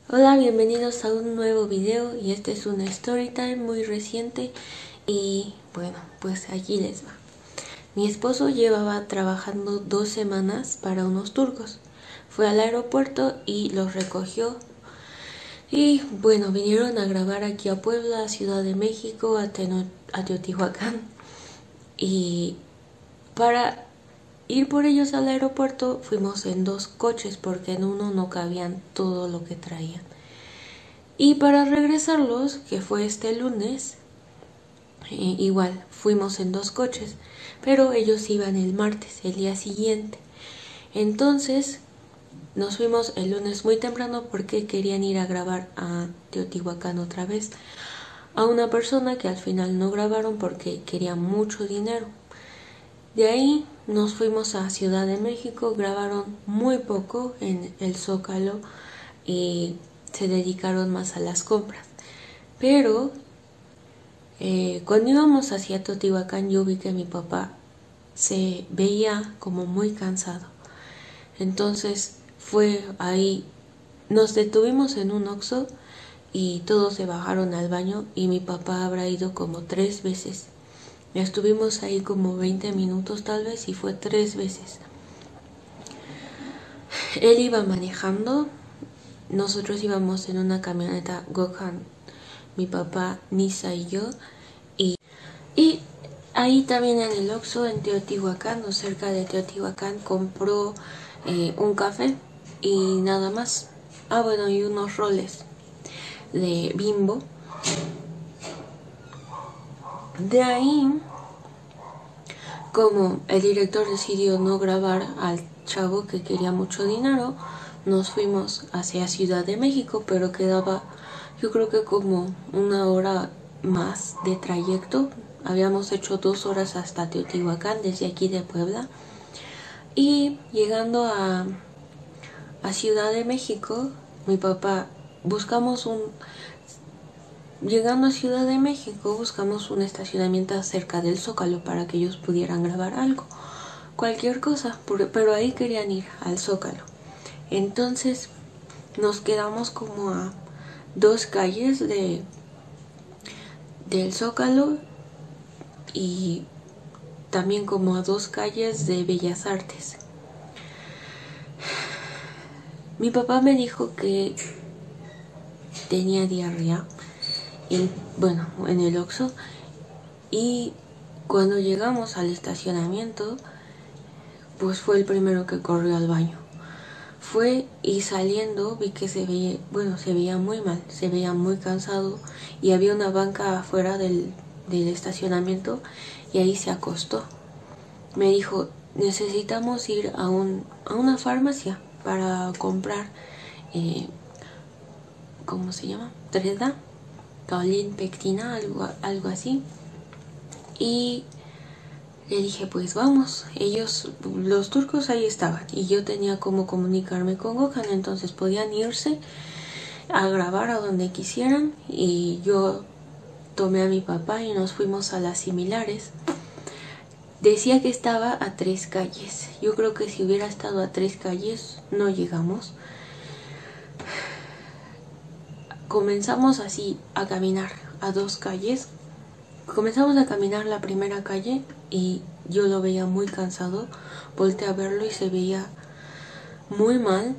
Hola, bienvenidos a un nuevo video y este es un story time muy reciente y bueno, pues aquí les va. Mi esposo llevaba trabajando 2 semanas para unos turcos. Fue al aeropuerto y los recogió y bueno, vinieron a grabar aquí a Puebla, a Ciudad de México, a Teotihuacán y para ir por ellos al aeropuerto fuimos en 2 coches porque en uno no cabían todo lo que traían. Y para regresarlos, que fue este lunes, igual fuimos en 2 coches, pero ellos iban el martes, el día siguiente. Entonces nos fuimos el lunes muy temprano porque querían ir a grabar a Teotihuacán otra vez a una persona que al final no grabaron porque quería mucho dinero. De ahí nos fuimos a Ciudad de México, grabaron muy poco en el Zócalo y se dedicaron más a las compras. Pero cuando íbamos hacia Teotihuacán yo vi que mi papá se veía como muy cansado. Entonces fue ahí, nos detuvimos en un Oxxo y todos se bajaron al baño y mi papá habrá ido como 3 veces. Estuvimos ahí como 20 minutos tal vez y fue 3 veces. Él iba manejando, nosotros íbamos en una camioneta Gohan, mi papá, Nisa y yo. Y ahí también en el Oxxo, en Teotihuacán o cerca de Teotihuacán, compró un café y nada más. Ah, bueno, y unos roles de Bimbo. De ahí, como el director decidió no grabar al chavo que quería mucho dinero, nos fuimos hacia Ciudad de México, pero quedaba yo creo que como 1 hora más de trayecto. Habíamos hecho 2 horas hasta Teotihuacán desde aquí de Puebla. Y llegando a Ciudad de México, mi papá, llegando a Ciudad de México, buscamos un estacionamiento cerca del Zócalo para que ellos pudieran grabar algo, cualquier cosa, pero ahí querían ir al Zócalo. Entonces nos quedamos como a 2 calles del Zócalo y también como a 2 calles de Bellas Artes. Mi papá me dijo que tenía diarrea en el Oxxo, y cuando llegamos al estacionamiento pues fue el primero que corrió al baño. Fue y saliendo vi que se veía muy mal, se veía muy cansado y había una banca afuera del estacionamiento y ahí se acostó. Me dijo, necesitamos ir a una farmacia para comprar, ¿cómo se llama? Treda, Kaolin, Pectina, algo así. Y le dije, pues vamos. Ellos, los turcos ahí estaban y yo tenía como comunicarme con Gohan, entonces podían irse a grabar a donde quisieran y yo tomé a mi papá y nos fuimos a las similares. Decía que estaba a 3 calles. Yo creo que si hubiera estado a 3 calles no llegamos. Comenzamos así a caminar a 2 calles. Comenzamos a caminar la primera calle y yo lo veía muy cansado. Volteé a verlo y se veía muy mal.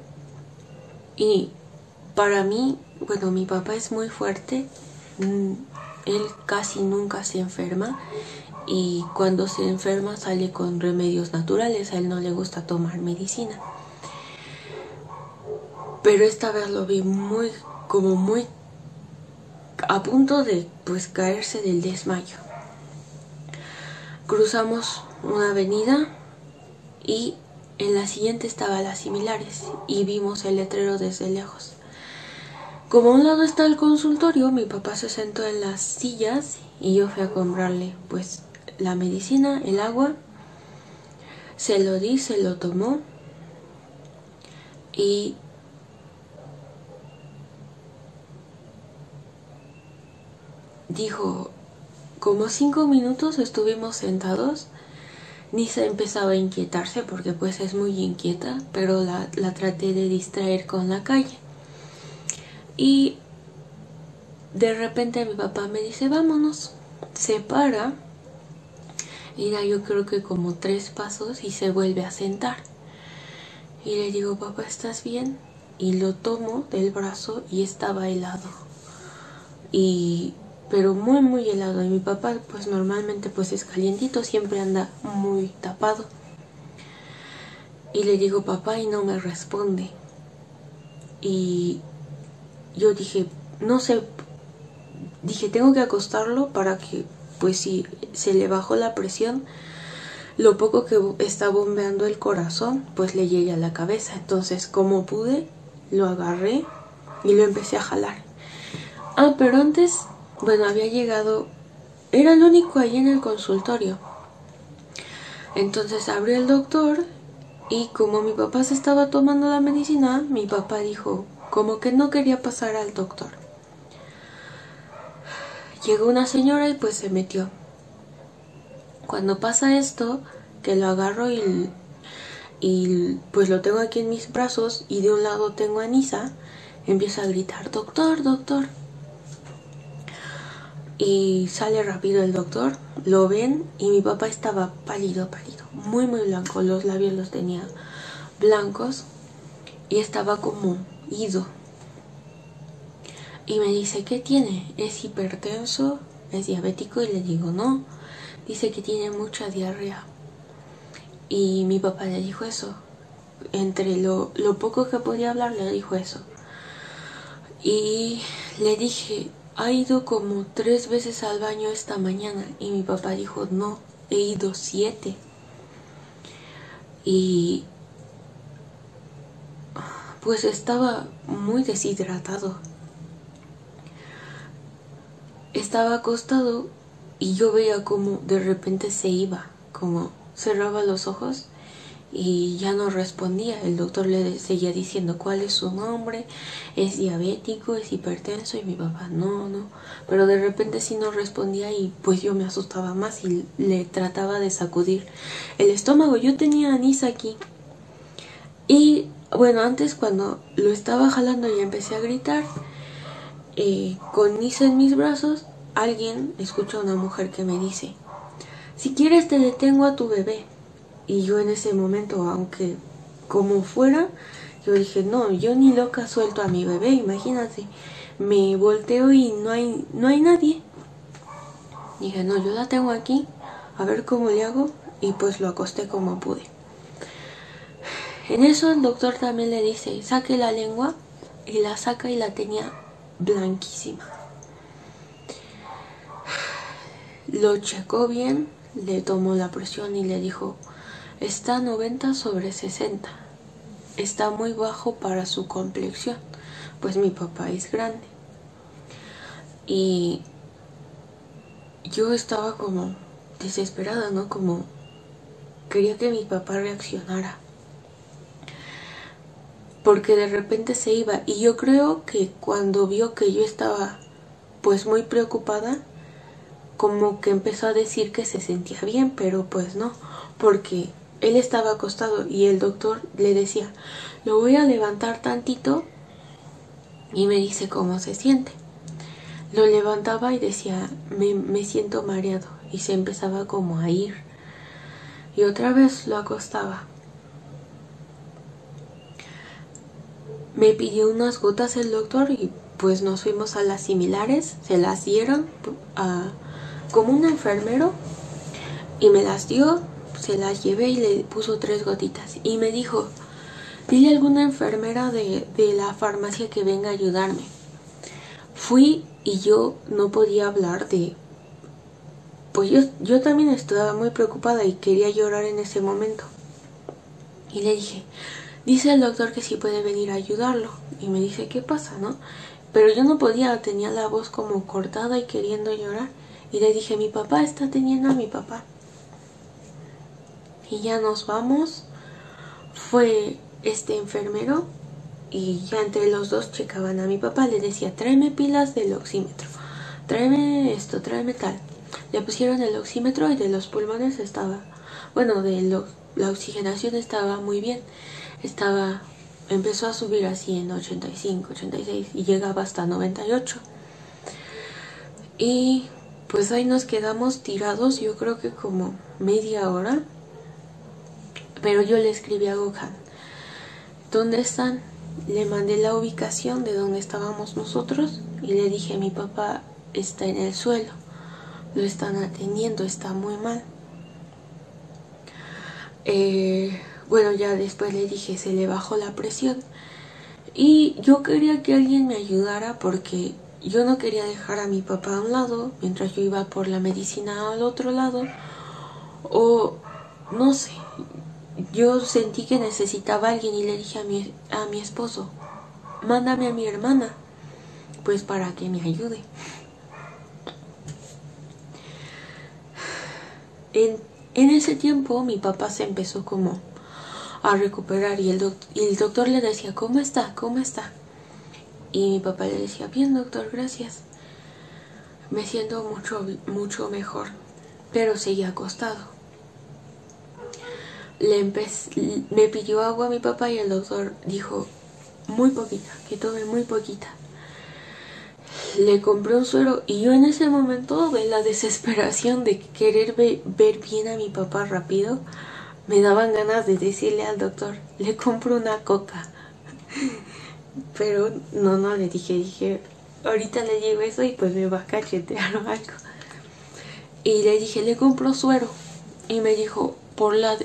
Y para mí, bueno, mi papá es muy fuerte. Él casi nunca se enferma. Y cuando se enferma sale con remedios naturales, a él no le gusta tomar medicina. Pero esta vez lo vi muy a punto de pues caerse del desmayo. Cruzamos una avenida y en la siguiente estaba las similares y vimos el letrero desde lejos. Como a un lado está el consultorio, mi papá se sentó en las sillas y yo fui a comprarle pues la medicina, el agua. Se lo di, se lo tomó y dijo, como 5 minutos estuvimos sentados. Nisa empezaba a inquietarse porque pues es muy inquieta, pero la traté de distraer con la calle. Y de repente mi papá me dice, vámonos. Se para y da yo creo que como 3 pasos y se vuelve a sentar. Y le digo, papá, ¿estás bien? Y lo tomo del brazo y estaba helado. Pero muy muy helado. Y mi papá pues normalmente pues es calientito, siempre anda muy tapado. Y le digo, papá, y no me responde. Y yo dije, no sé, dije, tengo que acostarlo para que, pues si se le bajó la presión, lo poco que está bombeando el corazón, pues le llegue a la cabeza. Entonces, como pude, lo agarré y lo empecé a jalar. Pero antes, bueno, había llegado, era el único ahí en el consultorio. Entonces abrió el doctor y como mi papá se estaba tomando la medicina, mi papá dijo, como que no quería pasar al doctor. Llegó una señora y pues se metió. Cuando pasa esto, que lo agarro y pues lo tengo aquí en mis brazos y de un lado tengo a Nisa, empieza a gritar, doctor, doctor. Y sale rápido el doctor, lo ven y mi papá estaba pálido, muy muy blanco, los labios los tenía blancos y estaba como ido. Y me dice, ¿qué tiene? ¿Es hipertenso? ¿Es diabético? Y le digo, no. Dice que tiene mucha diarrea. Y mi papá le dijo eso. Entre lo poco que podía hablar, le dijo eso. Y le dije, ha ido como 3 veces al baño esta mañana. Y mi papá dijo, no, he ido 7. Y pues estaba muy deshidratado. Estaba acostado y yo veía como de repente se iba, como cerraba los ojos y ya no respondía. El doctor le seguía diciendo cuál es su nombre, es diabético, es hipertenso, y mi papá no, pero de repente sí no respondía y pues yo me asustaba más y le trataba de sacudir el estómago. Yo tenía a Nisa aquí y bueno, antes cuando lo estaba jalando y empecé a gritar, con Nisa en mis brazos, alguien escucha a una mujer que me dice, si quieres te detengo a tu bebé. Y yo en ese momento, aunque como fuera, yo dije, no, yo ni loca suelto a mi bebé, imagínate. Me volteo y no hay nadie. Dije, no, yo la tengo aquí, a ver cómo le hago, y pues lo acosté como pude. En eso el doctor también le dice, saque la lengua, y la saca y la tenía blanquísima. Lo checó bien, le tomó la presión y le dijo, está 90/60, está muy bajo para su complexión, pues mi papá es grande. Y yo estaba como desesperada, ¿no? Como quería que mi papá reaccionara, porque de repente se iba. Y yo creo que cuando vio que yo estaba pues muy preocupada, como que empezó a decir que se sentía bien, pero pues no, porque él estaba acostado y el doctor le decía, lo voy a levantar tantito y me dice cómo se siente. Lo levantaba y decía, me siento mareado, y se empezaba como a ir. Y otra vez lo acostaba. Me pidió unas gotas el doctor y pues nos fuimos a las similares, se las dieron como un enfermero y me las dio, se las llevé y le puso 3 gotitas y me dijo, dile a alguna enfermera de la farmacia que venga a ayudarme. Fui y yo no podía hablar pues yo también estaba muy preocupada y quería llorar en ese momento. Y le dije, dice el doctor que sí puede venir a ayudarlo. Y me dice, ¿qué pasa, no? Pero yo no podía, tenía la voz como cortada y queriendo llorar. Y le dije, mi papá está teniendo a mi papá. Y ya nos vamos. Fue este enfermero y ya entre los dos checaban a mi papá. Le decía, tráeme pilas del oxímetro, tráeme esto, tráeme tal. Le pusieron el oxímetro y de los pulmones estaba, bueno, la oxigenación estaba muy bien, estaba empezó a subir así en 85, 86 y llegaba hasta 98. Y pues ahí nos quedamos tirados, yo creo que como media hora. Pero yo le escribí a Gohan, ¿dónde están? Le mandé la ubicación de donde estábamos nosotros y le dije, mi papá está en el suelo, lo están atendiendo, está muy mal. Bueno, ya después le dije, se le bajó la presión. Y yo quería que alguien me ayudara porque yo no quería dejar a mi papá a un lado mientras yo iba por la medicina al otro lado. O no sé, yo sentí que necesitaba a alguien y le dije a mi esposo, mándame a mi hermana, pues para que me ayude. En ese tiempo mi papá se empezó como a recuperar y el doctor le decía, ¿cómo está? ¿Cómo está? Y mi papá le decía, bien doctor, gracias. Me siento mucho mejor, pero seguía acostado. Me pidió agua a mi papá y el doctor dijo, muy poquita, que tome muy poquita. Le compré un suero y yo en ese momento de la desesperación de querer ver bien a mi papá rápido, me daban ganas de decirle al doctor, le compro una coca. Pero no le dije, ahorita le digo eso y pues me va a cachetear o algo. Y le dije, le compro suero. Y me dijo, por la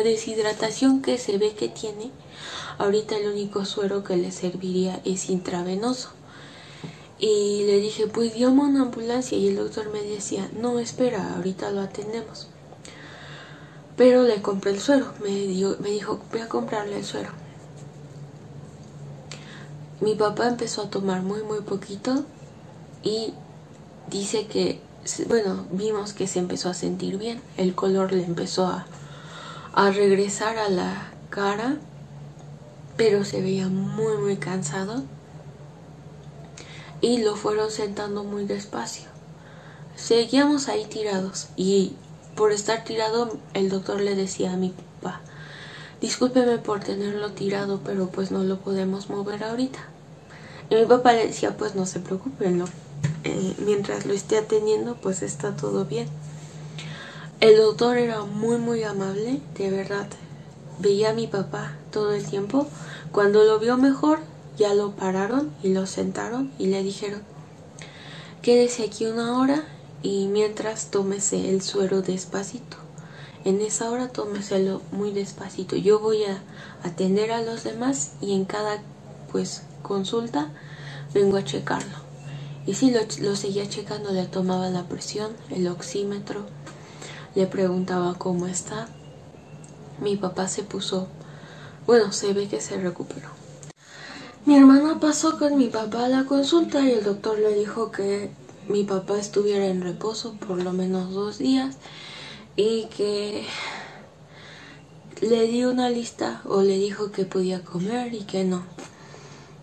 deshidratación que se ve que tiene, ahorita el único suero que le serviría es intravenoso. Y le dije, pues llamo a una ambulancia. Y el doctor me decía, no, espera, ahorita lo atendemos. Pero le compré el suero. Me dijo, voy a comprarle el suero. Mi papá empezó a tomar muy poquito y dice que, bueno, vimos que se empezó a sentir bien. El color le empezó a regresar a la cara, pero se veía muy cansado y lo fueron sentando muy despacio. Seguíamos ahí tirados y por estar tirado el doctor le decía a mi papá, discúlpeme por tenerlo tirado, pero pues no lo podemos mover ahorita. Y mi papá le decía, pues no se preocupen, mientras lo esté atendiendo pues está todo bien. El doctor era muy amable, de verdad. Veía a mi papá todo el tiempo. Cuando lo vio mejor, ya lo pararon y lo sentaron y le dijeron, quédese aquí una hora y mientras tómese el suero despacito. En esa hora tómeselo muy despacito. Yo voy a atender a los demás y en cada pues consulta vengo a checarlo. Y sí, lo seguía checando, le tomaba la presión, el oxímetro, le preguntaba cómo está. Mi papá se puso, bueno, se ve que se recuperó. Mi hermana pasó con mi papá a la consulta y el doctor le dijo que mi papá estuviera en reposo por lo menos 2 días y que le di una lista o le dijo que podía comer y que no.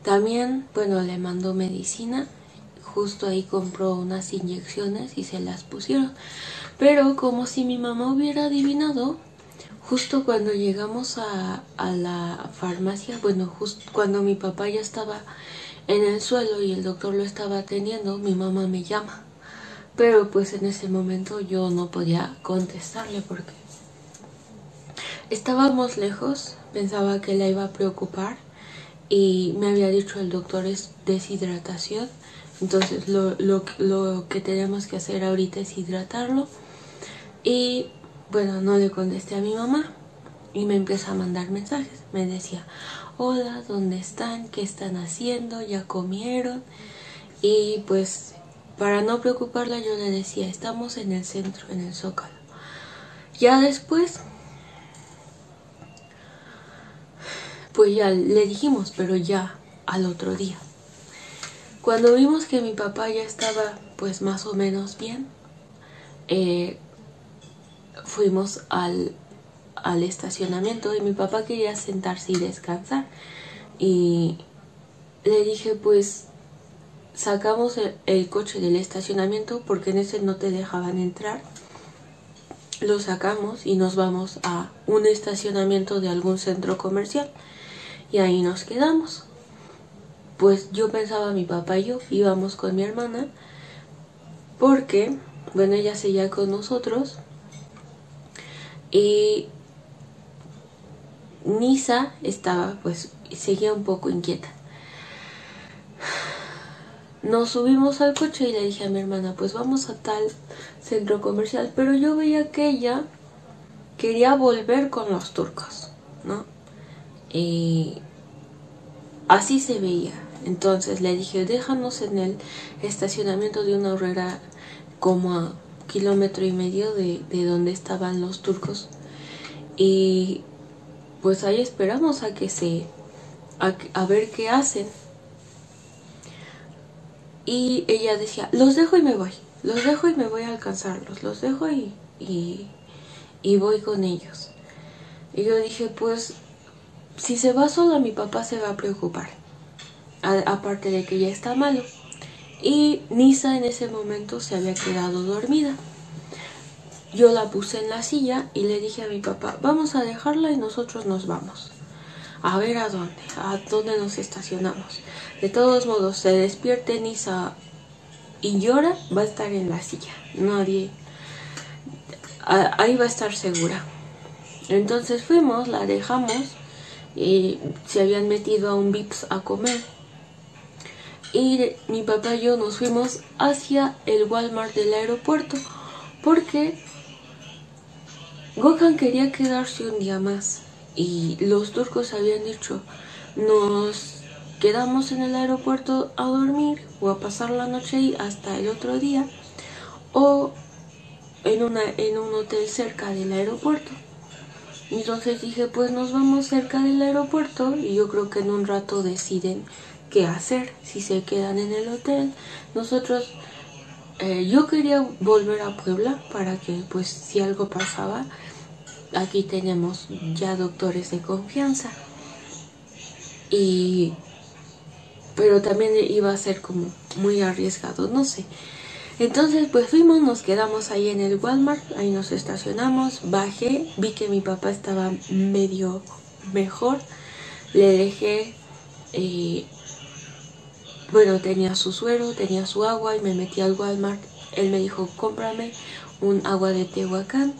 También, bueno, le mandó medicina, justo ahí compró unas inyecciones y se las pusieron. Pero como si mi mamá hubiera adivinado, justo cuando llegamos a la farmacia, bueno, justo cuando mi papá ya estaba en el suelo y el doctor lo estaba atendiendo, mi mamá me llama. Pero pues en ese momento yo no podía contestarle porque estábamos lejos, pensaba que la iba a preocupar y me había dicho el doctor es deshidratación. Entonces lo que tenemos que hacer ahorita es hidratarlo. Y bueno, no le contesté a mi mamá y me empezó a mandar mensajes. Me decía, hola, ¿dónde están? ¿Qué están haciendo? ¿Ya comieron? Y pues para no preocuparla yo le decía, estamos en el centro, en el Zócalo. Ya después, pues ya le dijimos, pero ya al otro día. Cuando vimos que mi papá ya estaba pues más o menos bien, fuimos al estacionamiento y mi papá quería sentarse y descansar. Y le dije, pues sacamos el coche del estacionamiento porque en ese no te dejaban entrar. Lo sacamos y nos vamos a un estacionamiento de algún centro comercial. y ahí nos quedamos. Pues yo pensaba, mi papá y yo íbamos con mi hermana porque, bueno, ella seguía con nosotros y Nisa estaba, pues, seguía un poco inquieta. Nos subimos al coche y le dije a mi hermana, pues vamos a tal centro comercial, pero yo veía que ella quería volver con los turcos, ¿no? Y así se veía. Entonces le dije, déjanos en el estacionamiento de una horrera como a 1,5 kilómetros de donde estaban los turcos. Y pues ahí esperamos a que a ver qué hacen. Y ella decía, los dejo y me voy. Los dejo y me voy a alcanzarlos. Los dejo y voy con ellos. Y yo dije, pues, si se va sola, mi papá se va a preocupar. Aparte de que ya está malo. Y Nisa en ese momento se había quedado dormida. Yo la puse en la silla y le dije a mi papá, vamos a dejarla y nosotros nos vamos. A ver a dónde nos estacionamos. De todos modos, se despierte Nisa y llora, va a estar en la silla. Nadie, ahí va a estar segura. Entonces fuimos, la dejamos y se habían metido a un Vips a comer. Y mi papá y yo nos fuimos hacia el Walmart del aeropuerto porque Gökhan quería quedarse un día más y los turcos habían dicho, nos quedamos en el aeropuerto a dormir o a pasar la noche ahí hasta el otro día o en un hotel cerca del aeropuerto. Entonces dije, pues nos vamos cerca del aeropuerto y yo creo que en un rato deciden qué hacer, si se quedan en el hotel. Nosotros, yo quería volver a Puebla para que pues si algo pasaba, aquí tenemos ya doctores de confianza. Pero también iba a ser como muy arriesgado, no sé. Entonces pues fuimos, nos quedamos ahí en el Walmart, ahí nos estacionamos, bajé, vi que mi papá estaba medio mejor, le dejé, bueno, tenía su suero, tenía su agua y me metí al Walmart. Él me dijo, cómprame un agua de Tehuacán,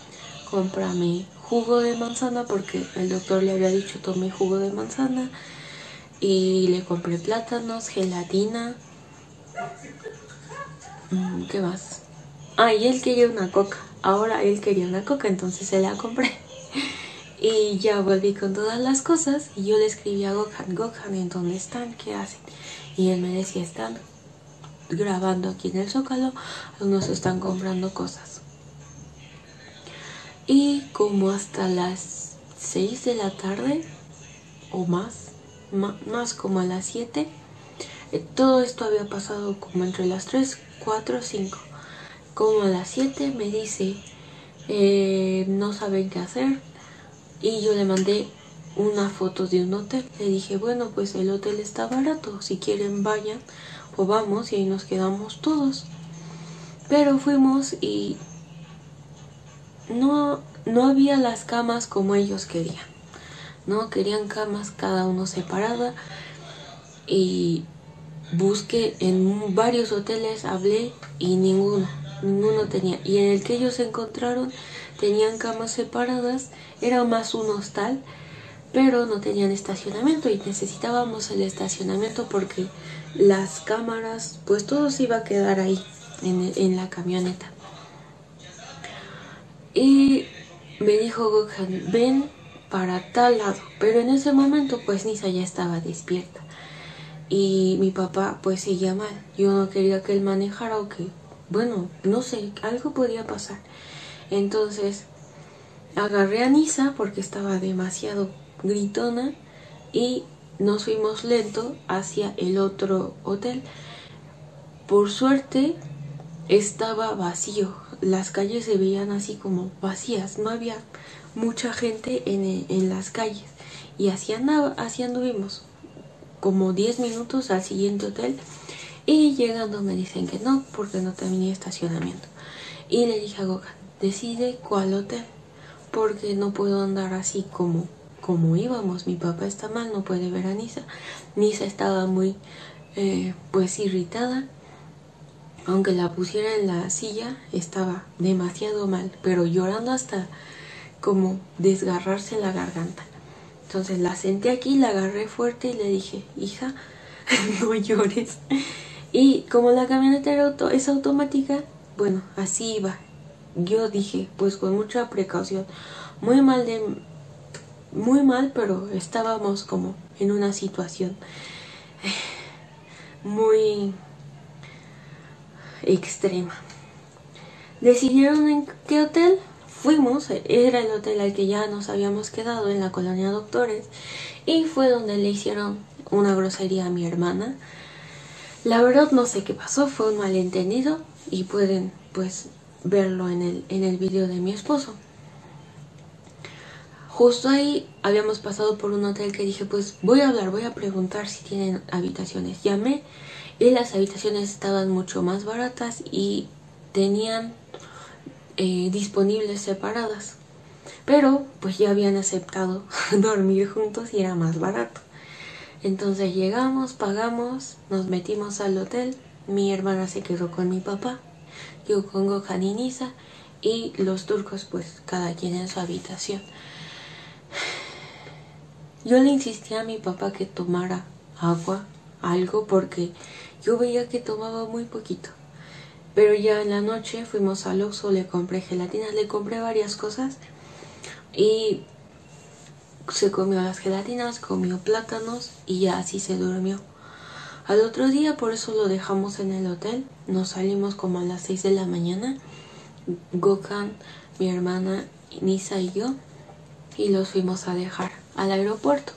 cómprame jugo de manzana porque el doctor le había dicho tome jugo de manzana y le compré plátanos, gelatina. ¿Qué más? Y él quería una coca. Ahora él quería una coca, entonces se la compré. Y ya volví con todas las cosas y yo le escribí a Gökhan, ¿en dónde están? ¿Qué hacen? Y él me decía, están grabando aquí en el Zócalo, algunos están comprando cosas. Y como hasta las 6 de la tarde o más como a las 7, todo esto había pasado como entre las 3, 4, 5. Como a las 7 me dice, no saben qué hacer. Y yo le mandé una foto de un hotel. Le dije, bueno, pues el hotel está barato, si quieren vayan o vamos y ahí nos quedamos todos. Pero fuimos y no había las camas como ellos querían. No querían camas cada uno separada. Y busqué en varios hoteles, hablé y ninguno tenía. Y en el que ellos encontraron tenían camas separadas, era más un hostal, pero no tenían estacionamiento y necesitábamos el estacionamiento porque las cámaras, pues todo se iba a quedar ahí en la camioneta. Y me dijo Gökhan, ven para tal lado, pero en ese momento pues Nisa ya estaba despierta y mi papá pues seguía mal. Yo no quería que él manejara o que, bueno, no sé, algo podía pasar. Entonces agarré a Nisa porque estaba demasiado gritona y nos fuimos lento hacia el otro hotel. Por suerte estaba vacío, las calles se veían así como vacías, no había mucha gente en las calles y así anduvimos como 10 minutos al siguiente hotel y llegando me dicen que no porque no tenía estacionamiento y le dije a Gökhan, decide cuál hotel porque no puedo andar así como como íbamos, mi papá está mal, no puede ver a Nisa. Nisa estaba muy pues irritada. Aunque la pusiera en la silla, estaba demasiado mal, pero llorando hasta como desgarrarse la garganta. Entonces la senté aquí, la agarré fuerte y le dije, hija, no llores. Y como la camioneta es automática, bueno, así iba. Yo dije, pues con mucha precaución, muy mal, pero estábamos como en una situación muy extrema. ¿Decidieron en qué hotel? Fuimos, era el hotel al que ya nos habíamos quedado en la colonia Doctores, y fue donde le hicieron una grosería a mi hermana. La verdad no sé qué pasó, fue un malentendido y pueden pues verlo en el video de mi esposo. Justo ahí habíamos pasado por un hotel que dije, pues voy a preguntar si tienen habitaciones. Llamé y las habitaciones estaban mucho más baratas y tenían disponibles separadas, pero pues ya habían aceptado dormir juntos y era más barato. Entonces llegamos, pagamos, nos metimos al hotel. Mi hermana se quedó con mi papá, yo con Gohan y Nisa, y los turcos pues cada quien en su habitación. Yo le insistí a mi papá que tomara agua, algo, porque yo veía que tomaba muy poquito. Pero ya en la noche fuimos al Oxxo, le compré gelatinas, le compré varias cosas y se comió las gelatinas, comió plátanos y ya así se durmió. Al otro día, por eso lo dejamos en el hotel, nos salimos como a las 6 de la mañana, Gohan, mi hermana, Nisa y yo, y los fuimos a dejar al aeropuerto.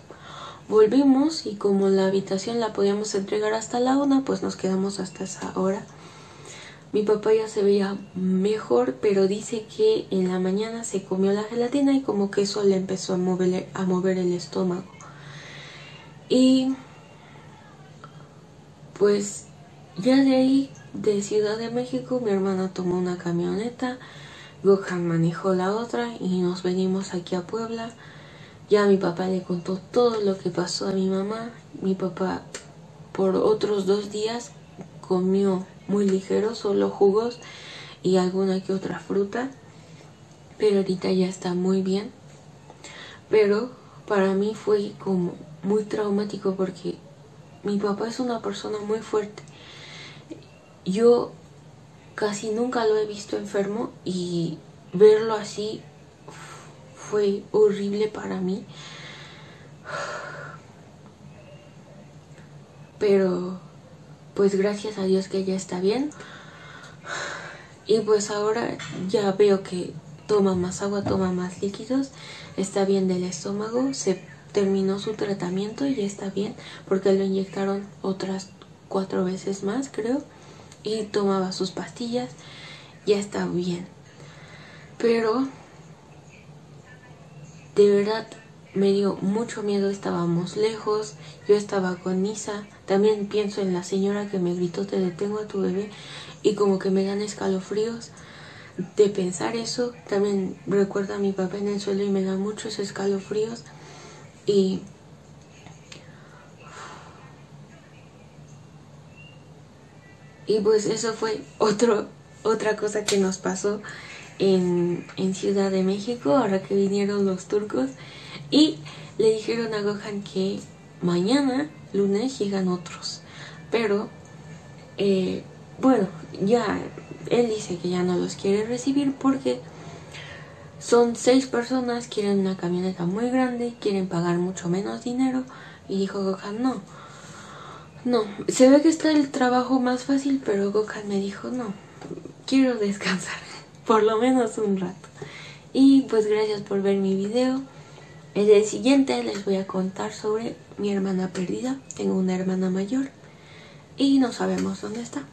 Volvimos y como la habitación la podíamos entregar hasta la 1, pues nos quedamos hasta esa hora. Mi papá ya se veía mejor, pero dice que en la mañana se comió la gelatina y como que eso le empezó a mover el estómago. Y pues ya de ahí, de Ciudad de México, mi hermana tomó una camioneta, Gohan manejó la otra y nos venimos aquí a Puebla. Ya mi papá le contó todo lo que pasó a mi mamá. Mi papá por otros 2 días comió muy ligero, solo jugos y alguna que otra fruta, pero ahorita ya está muy bien. Pero para mí fue como muy traumático porque mi papá es una persona muy fuerte. Yo casi nunca lo he visto enfermo y verlo así fue horrible para mí. Pero pues gracias a Dios que ya está bien. Y pues ahora ya veo que toma más agua, toma más líquidos, está bien del estómago, se terminó su tratamiento y ya está bien porque lo inyectaron otras 4 veces más, creo, y tomaba sus pastillas, ya está bien. Pero de verdad me dio mucho miedo, estábamos lejos, yo estaba con Nisa, también pienso en la señora que me gritó te detengo a tu bebé y como que me dan escalofríos de pensar eso. También recuerdo a mi papá en el suelo y me da muchos escalofríos y pues eso fue otra cosa que nos pasó en Ciudad de México ahora que vinieron los turcos y le dijeron a Gohan que mañana lunes llegan otros, pero bueno, ya él dice que ya no los quiere recibir porque son 6 personas, quieren una camioneta muy grande, quieren pagar mucho menos dinero. Y dijo Gohan, no, se ve que está el trabajo más fácil, pero Gohan me dijo, no, quiero descansar, por lo menos un rato. Y pues gracias por ver mi video. En el siguiente les voy a contar sobre mi hermana perdida. Tengo una hermana mayor y no sabemos dónde está.